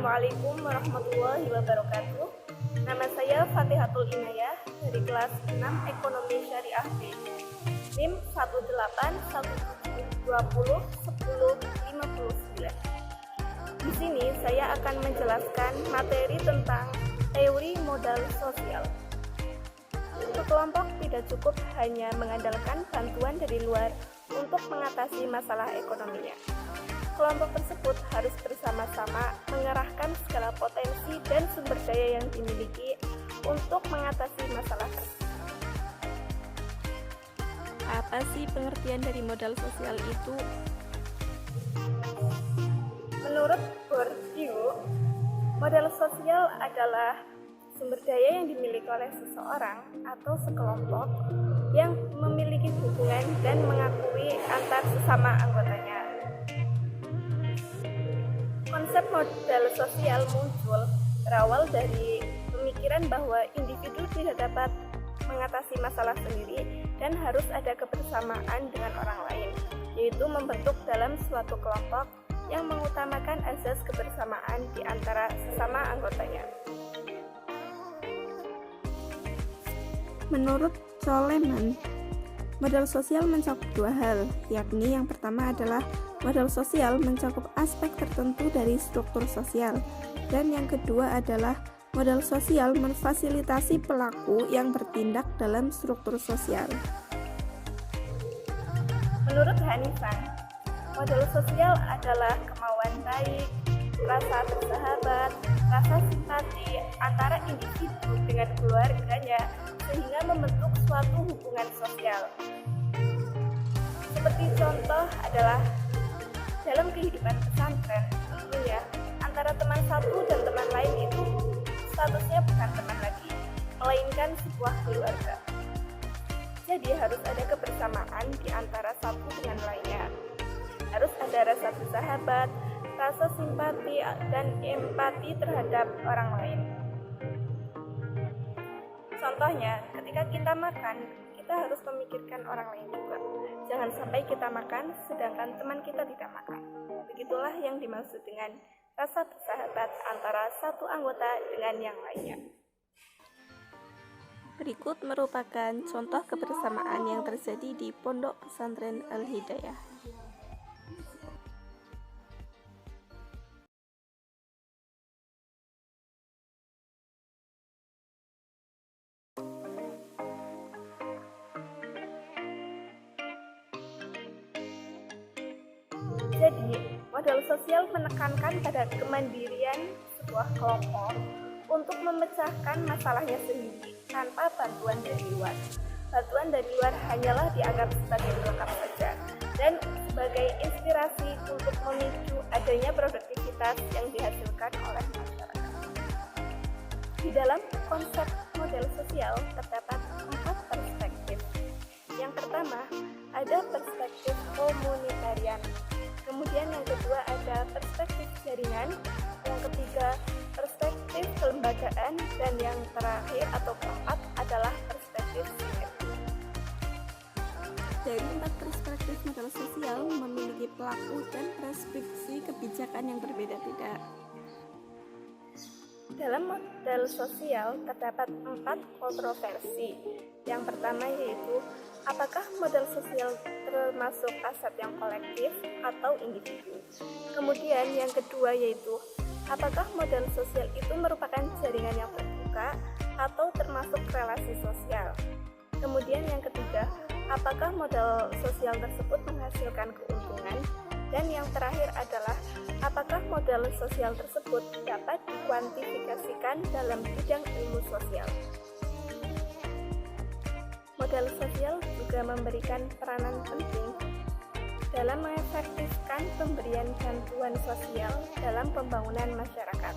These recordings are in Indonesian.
Assalamualaikum warahmatullahi wabarakatuh. Nama saya Fatihatul Inayah dari kelas 6 Ekonomi Syariah B. NIM 18170101059. Di sini saya akan menjelaskan materi tentang teori modal sosial. Untuk kelompok tidak cukup hanya mengandalkan bantuan dari luar untuk mengatasi masalah ekonominya. Kelompok tersebut harus bersama-sama mengerahkan segala potensi dan sumber daya yang dimiliki untuk mengatasi masalah tersebut. Apa sih pengertian dari modal sosial itu? Menurut Bourdieu, modal sosial adalah sumber daya yang dimiliki oleh seseorang atau sekelompok yang memiliki hubungan dan mengakui antar sesama anggotanya. Konsep modal sosial muncul berawal dari pemikiran bahwa individu tidak dapat mengatasi masalah sendiri dan harus ada kebersamaan dengan orang lain, yaitu membentuk dalam suatu kelompok yang mengutamakan azas kebersamaan di antara sesama anggotanya. Menurut Coleman, modal sosial mencakup dua hal, yakni yang pertama adalah modal sosial mencakup aspek tertentu dari struktur sosial, dan yang kedua adalah modal sosial memfasilitasi pelaku yang bertindak dalam struktur sosial. Menurut Hanifan, modal sosial adalah kemauan baik, rasa bersahabat, rasa simpati antara individu dengan keluarganya sehingga membentuk suatu hubungan sosial. Seperti contoh adalah dalam kehidupan pesantren, tentunya antara teman satu dan teman lain itu statusnya bukan teman lagi, melainkan sebuah keluarga. Jadi harus ada kebersamaan di antara satu dengan lainnya. Harus ada rasa bersahabat, rasa simpati dan empati terhadap orang lain. Contohnya, ketika kita makan, kita harus memikirkan orang lain juga. Jangan sampai kita makan sedangkan teman kita tidak makan. Begitulah yang dimaksud dengan rasa bersahabat antara satu anggota dengan yang lainnya. Berikut merupakan contoh kebersamaan yang terjadi di Pondok Pesantren Al-Hidayah. Jadi, modal sosial menekankan pada kemandirian sebuah kelompok untuk memecahkan masalahnya sendiri tanpa bantuan dari luar. Bantuan dari luar hanyalah dianggap sebagai pelengkap saja dan sebagai inspirasi untuk memicu adanya produktivitas yang dihasilkan oleh masyarakat. Di dalam konsep modal sosial terdapat 4 perspektif. Yang pertama, ada perspektif komunitarian. Kemudian yang kedua ada perspektif jaringan, yang ketiga perspektif kelembagaan, dan yang terakhir atau keempat adalah perspektif sinergi. Dari 4 perspektif modal sosial memiliki pelaku dan preskripsi kebijakan yang berbeda-beda. Dalam modal sosial terdapat 4 kontroversi. Yang pertama yaitu apakah modal sosial termasuk aset yang kolektif atau individu. Kemudian yang kedua yaitu apakah modal sosial itu merupakan jaringan yang terbuka atau termasuk relasi sosial. Kemudian yang ketiga, apakah modal sosial tersebut menghasilkan keuntungan. Dan yang terakhir adalah apakah modal sosial tersebut dapat dikuantifikasikan dalam bidang ilmu sosial. Modal sosial juga memberikan peranan penting dalam mengefektifkan pemberian bantuan sosial dalam pembangunan masyarakat.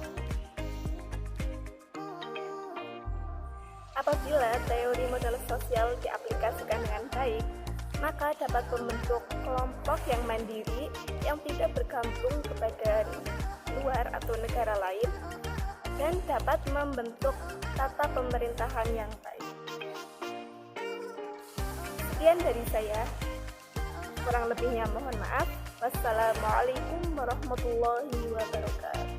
Apabila teori modal sosial diaplikasikan dengan baik, maka dapat membentuk kelompok yang mandiri yang tidak bergantung kepada luar atau negara lain dan dapat membentuk tata pemerintahan yang baik. Sekian dari saya, kurang lebihnya mohon maaf. Wassalamualaikum warahmatullahi wabarakatuh.